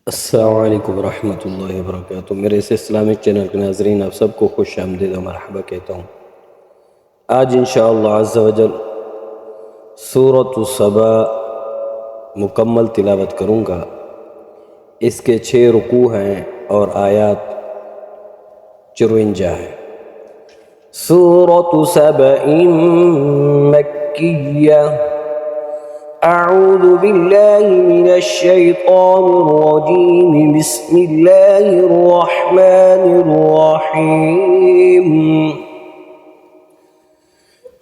अस्सलाम वालेकुम रहमतुल्लाहि व बरकातुहू। मेरे इस इस्लामिक चैनल के नाज़रीन, आप सबको खुश आमदीद और मरहबा कहता हूँ। आज इंशाअल्लाह अज़्ज़ा वजल सूरत सबा मुकम्मल तिलावत करूँगा। इसके 6 रुकू हैं और आयात 54 हैं। सूरत सबइन मक्किय्या। अऊज़ु बिल्लाहि मिनश शैतानिर रजीम। बिस्मिल्लाहिर रहमानिर रहीम।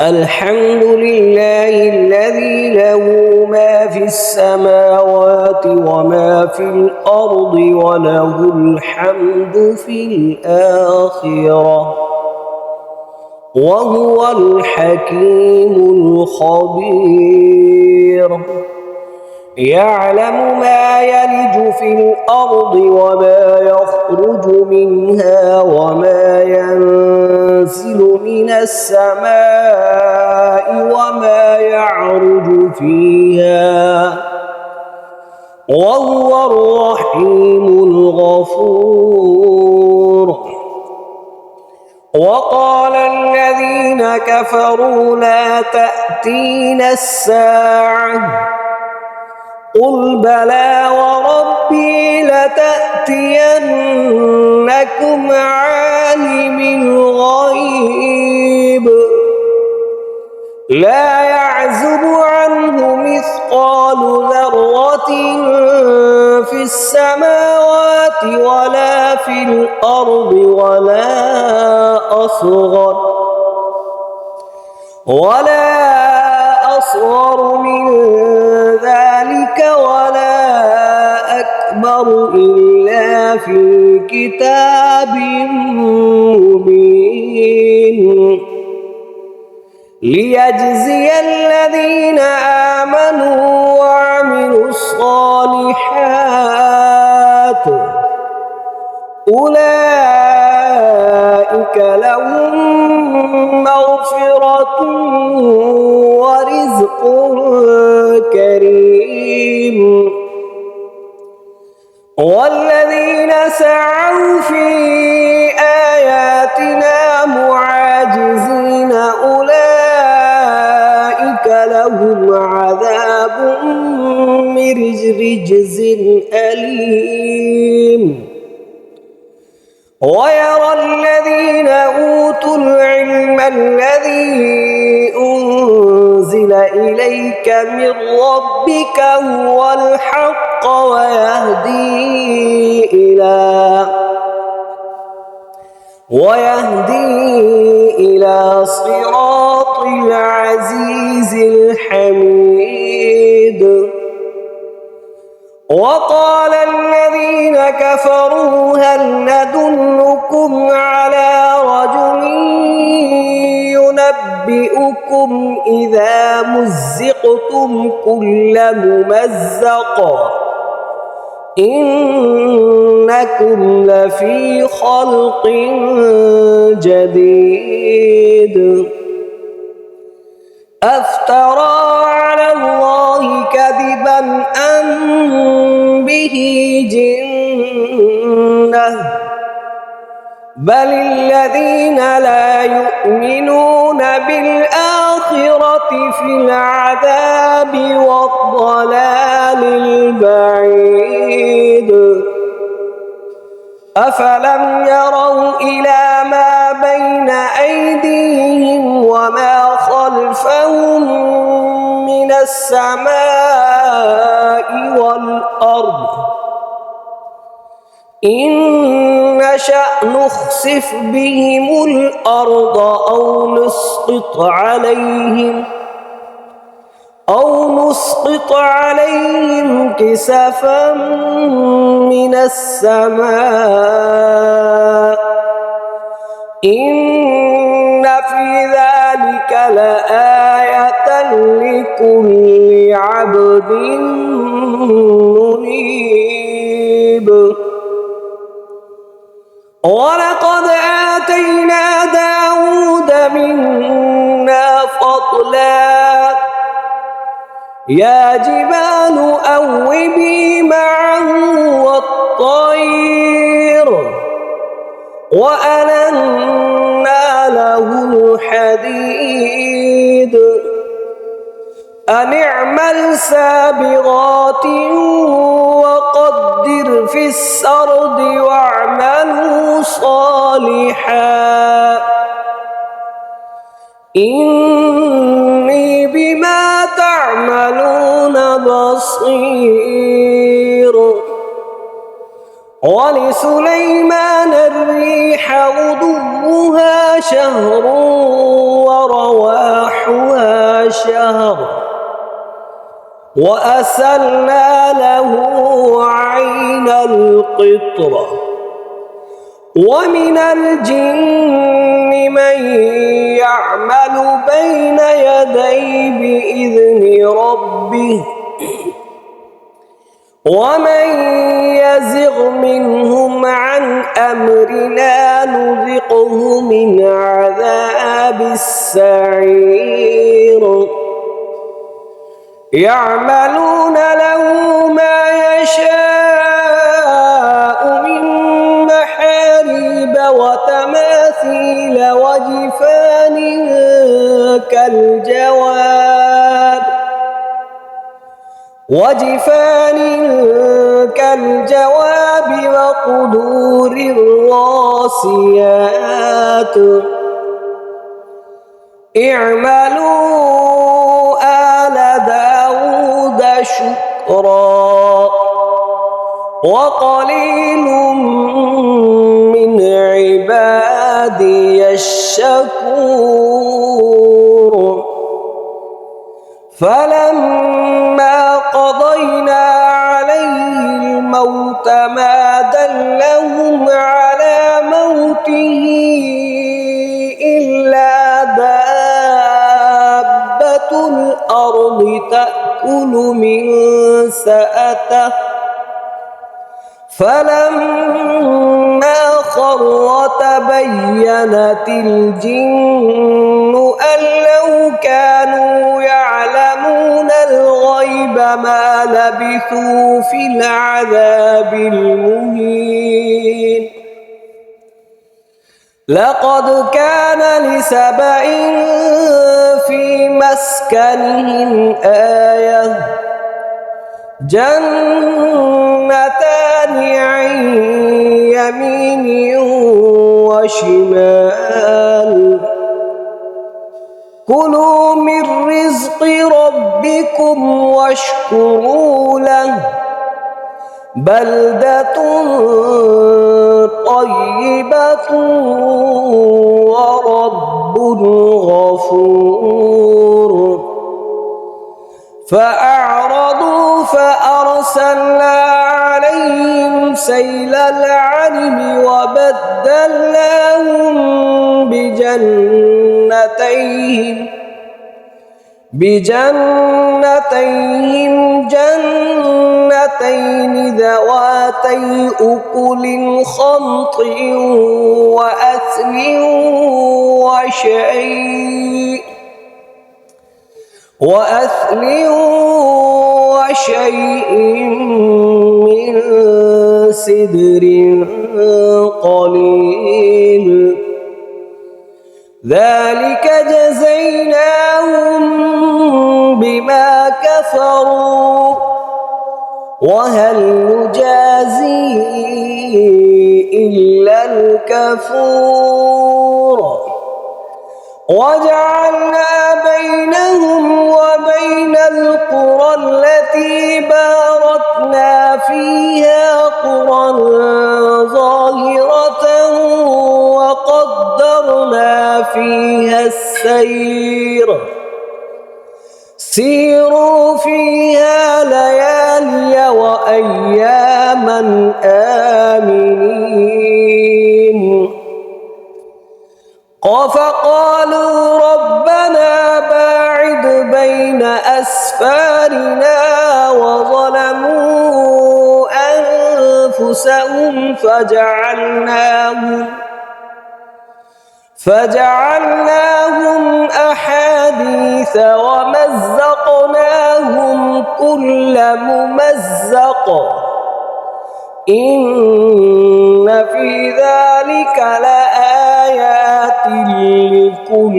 अल्हम्दुलिल्लाहिल्लज़ी लहू मा फिस समावाति व मा फिल अर्दि व लहुल हम्दु फिल आखिरह व हुवल हकीमुल खबीर। यअलमु मा यलिजु फिल अर्दि व मा यख़रुजु मिन्हा व मा यंज़िलु मिनस समाइ व मा यअरुजु फ़ीहा व हुवर रहीमुल गफ़ूर। وقال الذين كفروا لا تأتينا الساعة قل بلى وربي لتأتينكم عالم الغيب لا يعزب عنه مثقال ذرة في السماوات ولا في الأرض ولا أصغر من ذلك ولا أكبر إلا في كتاب مبين ليجزي الذين آمنوا وعملوا الصالحات أولئك لهم مغفرة ورزق كريم. والذين سعوا في آياتنا معاجزين أولئك لهم عذاب من رجز أليم. ويرى الذين أوتوا العلم الذي أنزل إليك من ربك هو الحق ويهدي إلى صراط العزيز الحميد. وقال الذين كفروا هل ندلكم على رجل ينبئكم إذا مزقتم كل ممزق إنكم لفي خلق جديد. أفترى على الله كذبا أم به جنة بل الذين لا يؤمنون بالآخرة في العذاب والضلال البعيد. أفلم يروا إلى ما بين أيديهم وما خلفهم من السماء والأرض إن نشأ نخسف بهم الأرض أو نسقط عليهم كسفا من السماء إن في ذلك لآية لكل عبد منيب. ولقد آتينا داود منا فضلا يا جبال أوبي معه وألنا له الحديد أن اعمل سابغات وقدر في السرد واعملوا صالحا إني بما تعملون بصير. ولسليمان الريح غدوها شهر ورواحها شهر وأسلنا له عين القطر ومن الجن من يعمل بين يدي بإذن ربه ومن يزغ منهم عن أمرنا نذقه من عذاب السعير. يعملون له ما يشاء من محاريب وتماثيل وجفان كالجواب وقدور الراسيات. اعملوا آل داود شكرا وقليل من عبادي الشكور. فلما قضينا عليه الموت ما دلهم على موته إلا دابة الأرض تأكل من سأته فلما خر تبينت الجن أن لو كانوا يعلمون الغيب ما لبثوا في العذاب المهين. لقد كان لسبإ في مسكنهم آية جنتان عن يمين وشمال كلوا من رزق ربكم واشكروا له بلدة طيبة ورب غفور. فأعرضوا فأرسلنا عليهم سيل العرم وبدلناهم بجنتين جنتين ذواتي أكل خمط وأثل وشيء من سدر قليل ذلك جزيناهم بما كفروا وهل نجازي إلا الكفور. وجعلنا بينهم وبين القرى التي باركنا فيها قرى ظاهرة وقدرنا فيها السير سيروا فيها ليالي وأياما آمنين. فقالوا ربنا باعد بين أسفارنا وظلموا أنفسهم فجعلناهم أحاديث ومزقناهم كل ممزق إن في ذلك لكل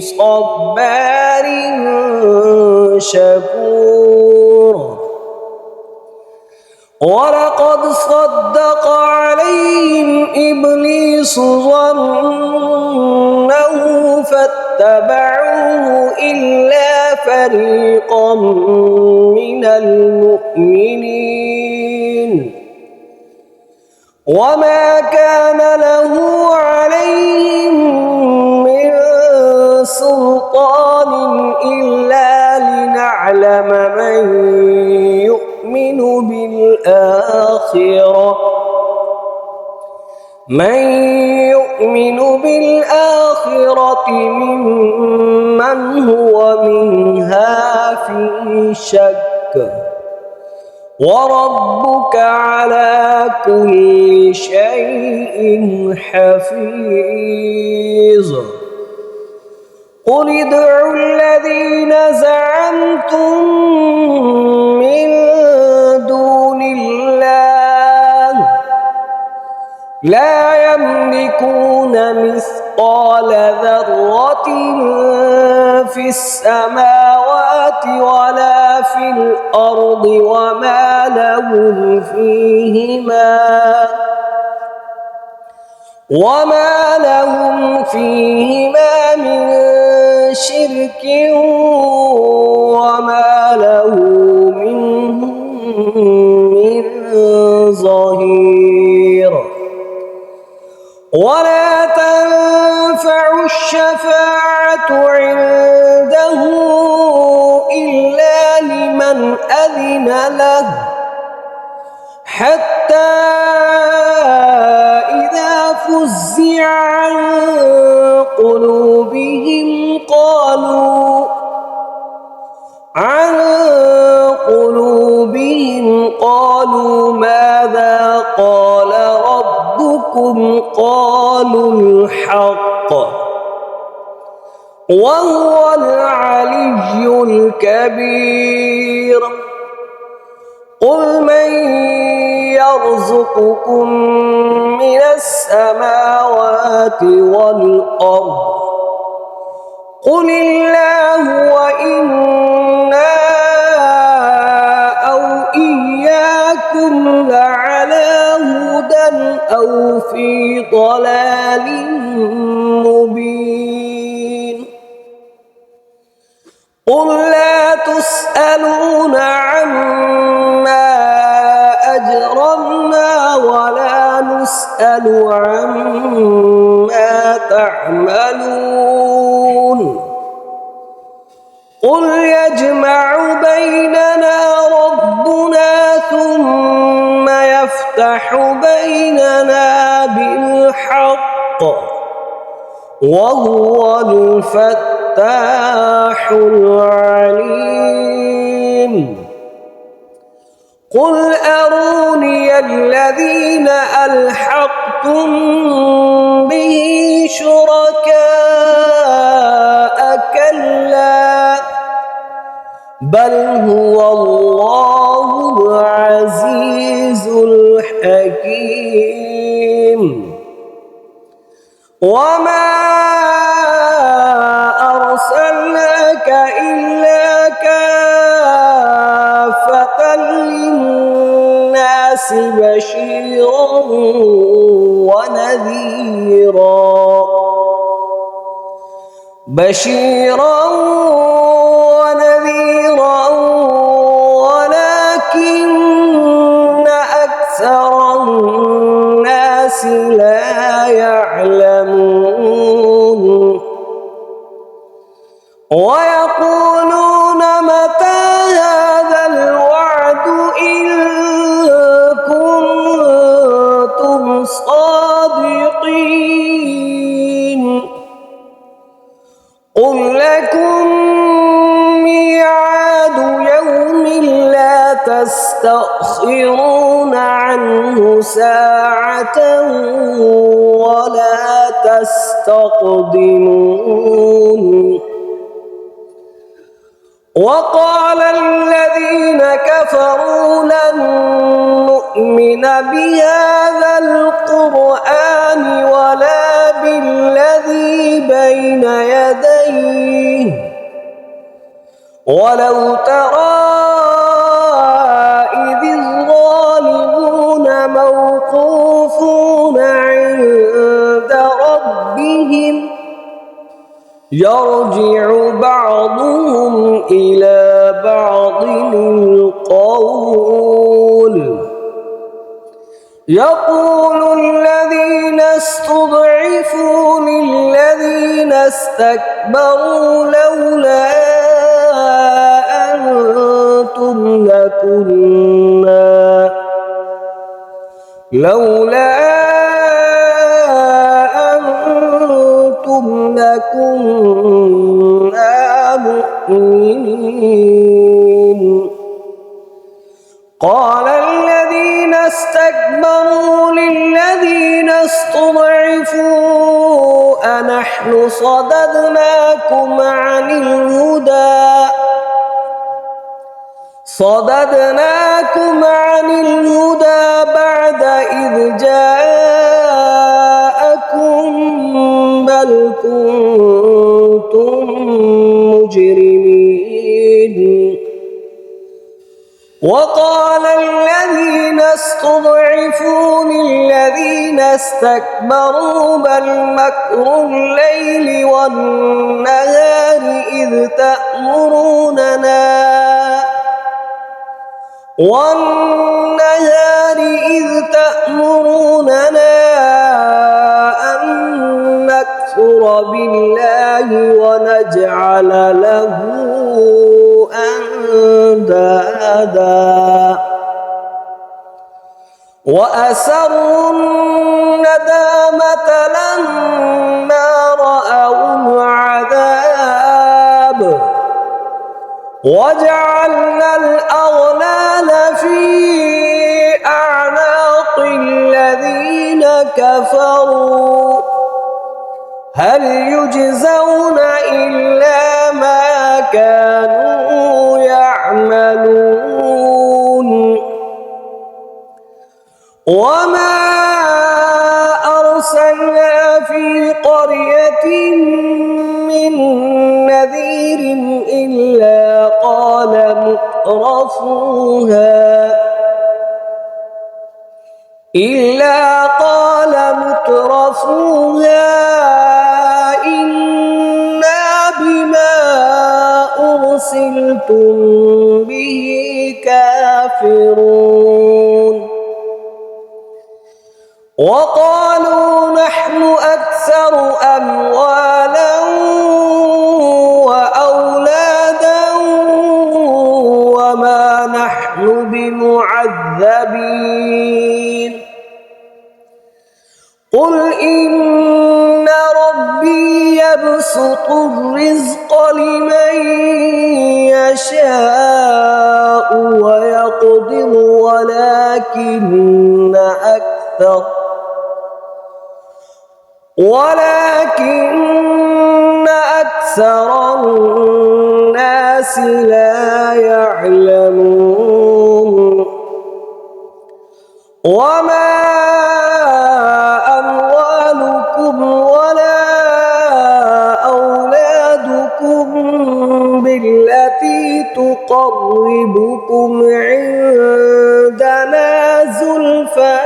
صبار شكور. ولقد صدق عليهم إبليس ظنه فاتبعوه إلا فريقا من المؤمنين. وما كان له عليهم من سلطان إلا لنعلم من يؤمن بالآخرة ممن هو منها في شك. وربك على كل شيء حفيظ. قل ادعوا الذين زعمتم من دون الله لا يملكون مثقال ذرة في السماوات ولا في الأرض وما لهم فيهما من شرك وما له منهم من ظهير. ولا تنفع الشفاعة عنده إلا لمن أذن له حتى إذا فزع عن قلوبهم قالوا ماذا قال ربكم قالوا الحق وهو العلي الكبير. قل من يرزقكم من السماوات والأرض قل الله وإنا أو إياكم لعلى هدى أو في ضلال مبين. قل لا تسألون عما أجرمنا ولا نسأل عما تعملون. قل يجمع بيننا ربنا ثم يفتح بيننا بالحق وهو الفتاح العليم. قل أروني الذين ألحقتم به شركاء كلا بل هو الله العزيز الحكيم. وما أرسلناك إلا كافة للناس بشيرا ونذيرا ولكن أكثر الناس لا يعلمون. ويقولون متى هذا الوعد إن كنتم صادقين. قل لكم ميعاد يوم لا تستأخرون عنه ساعة ولا تستقدمون. وقال الذين كفروا لن نؤمن بهذا القرآن ولا بالذي بين يديه ولو ترى إذ الظالمون موقوفون عند ربهم يرجع بعضهم إلى بعض القول يقول الذين استضعفوا للذين استكبروا لولا أنتم لكنا مؤمنين قال الذين استكبروا للذين استضعفوا أنحن صددناكم عن الهدى بعد إذ جاءكم بل كنتم مجرمين وقال الذين استضعفوا للذين استكبروا بل مكر الليل والنهار إذ تأمروننا أن نكفر بالله ونجعل له أندادا وأسروا الندامة لما رأوا العذاب وجعلنا الأغلال في أعناق الذين كفروا هل يجزون إلا ما كانوا يعملون وما أرسلنا في قرية من نذير إلا قال مترفوها إنا بما أرسلتم به كافرون وقالوا نحن أكثر أموالا وأولادا وما نحن بمعذبين قل إن ربي يبسط الرزق لمن يشاء ويقدر ولكن أكثر الناس لا يعلمون وما أموالكم ولا أولادكم بالتي تقربكم عندنا زلفى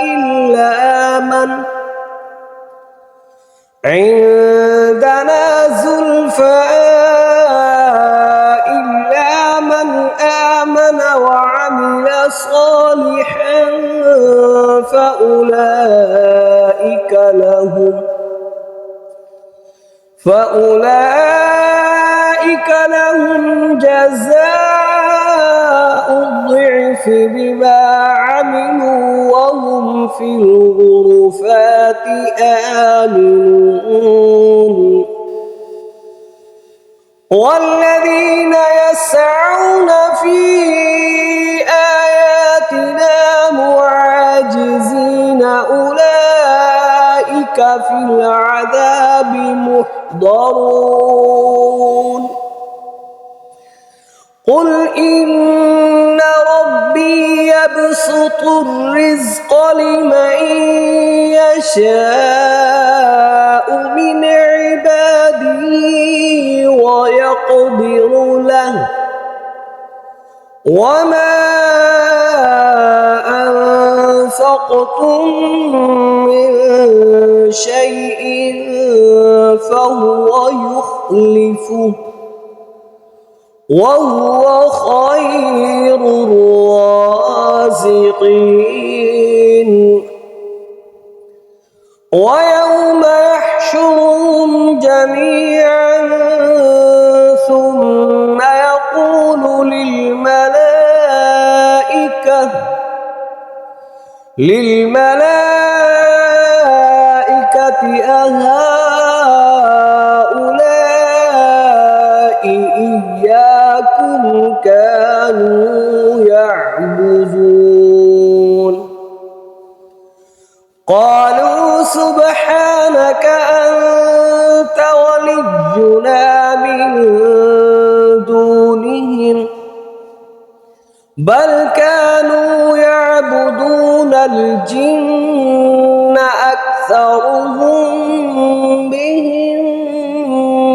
إلا من آمن وعمل صالحا فأولئك لهم جزاء الضعف بما عملوا وهم في الغرفات آمنون والذين يسعون في آياتنا معاجزين أولئك في العذاب محضرون قل إن ربي يبسط الرزق لمن يشاء من عباده ويقدر له وما أنفقتم من شيء فهو يخلفه وهو خير الرازقين ويوم يحشرهم جميعا ثم يقول للملائكة أهؤلاء إياكم كانوا يعبدون قالوا سبحانك أنت ولينا من دونهم بل كانوا يعبدون الجن أكثرهم بهم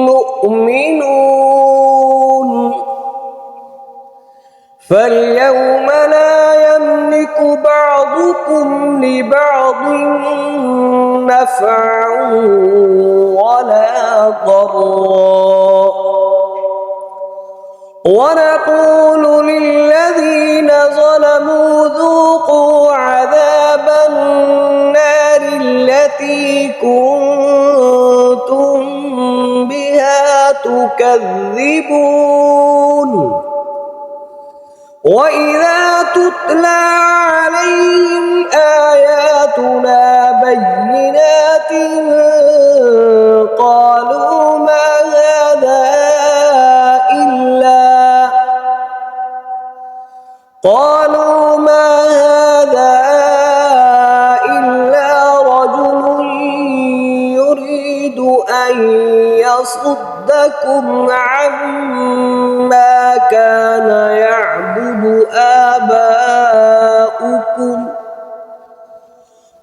مؤمنون فاليوم لا يملك بعضكم لبعض نفعا ولا ضرا ونقول للذين ظلموا ذوقوا عذاب النار التي كنتم بها تكذبون وإذا تتلى عليهم آياتنا بينات قالوا ما هذا إلا رجل يريد أن يصدكم عما كان يعبد آباؤكم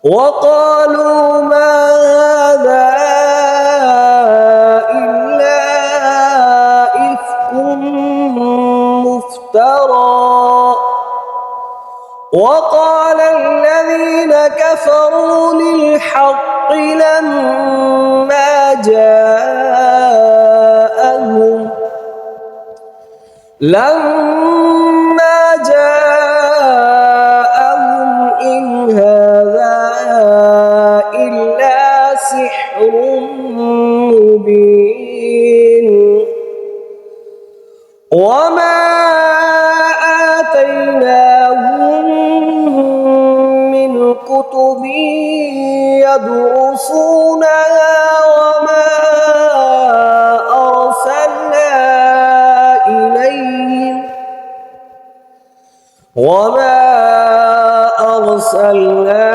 وقالوا ما هذا إلا إفك مفترى وقال الذين كفروا للحق لما جاءهم إن هذا إلا سحر مبين وما آتيناهم من كتب يدرسونها وما أرسلنا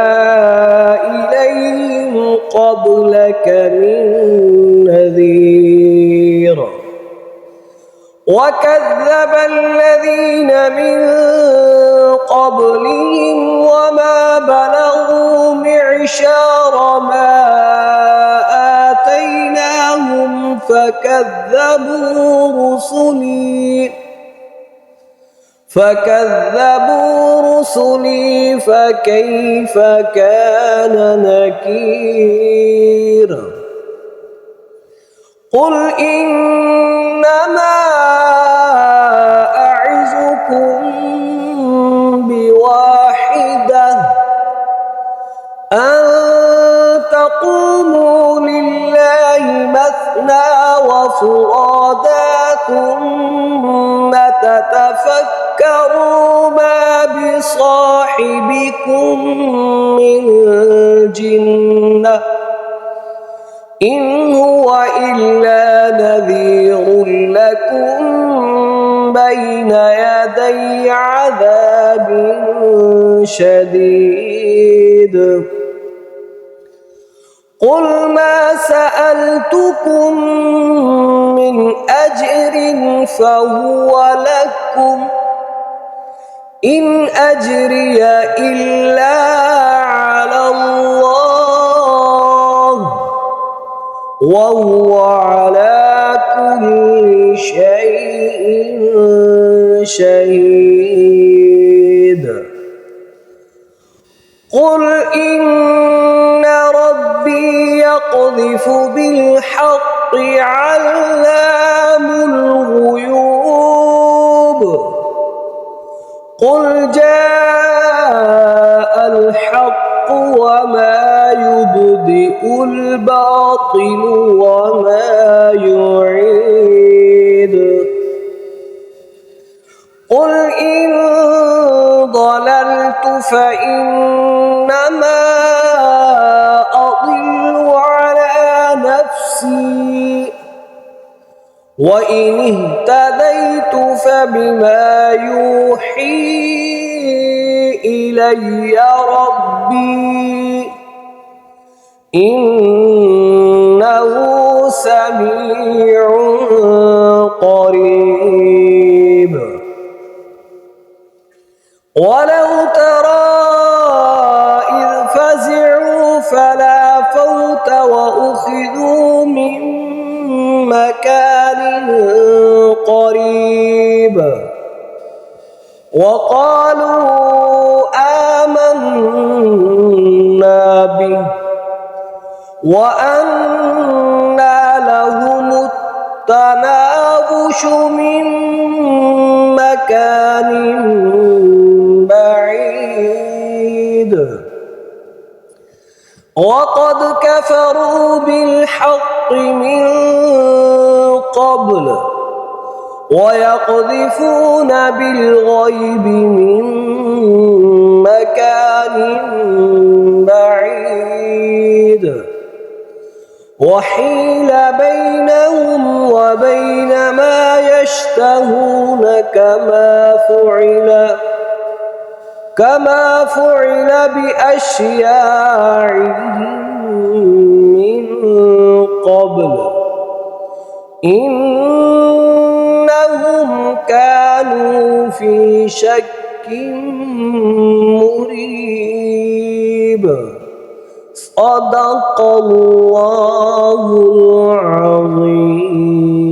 إليهم قبلك من نذير وكذب الذين من قبلهم وما بلغوا معشار ما آتيناهم فكذبوا رسلي فكيف كان نكير قل إنما أعظكم بواحدة أن تقوموا لله مثنى وفرادا ثم تتفكروا ما بصاحبكم من جنة إن هو إلا نذير لكم بين يدي عذاب شديد قل ما سألتكم من أجر فهو لكم إن أجري إلا على الله وهو على كل شيء شهيد قل إن ربي يقذف بالحق علام الغيوب قل جاء الحق وما يبدئ الباطل وما يعيد قل إن ضللت فإنما أضل على نفسي وإن اهتديت فبما يوحي إلي ربي إنه سميع قريب ولو ترى إذ فزعوا فلا فوت وأخذوا من مكان قريب وقالوا آمنا به وأنى لهم التناوش من مكان بعيد وقد كفروا بالحق من قبل ويقذفون بالغيب من مكان بعيد وحيل بينهم وبين ما يشتهون كما فعل بأشياعهم من قبل إنهم كانوا في شك مريب صدق الله العظيم.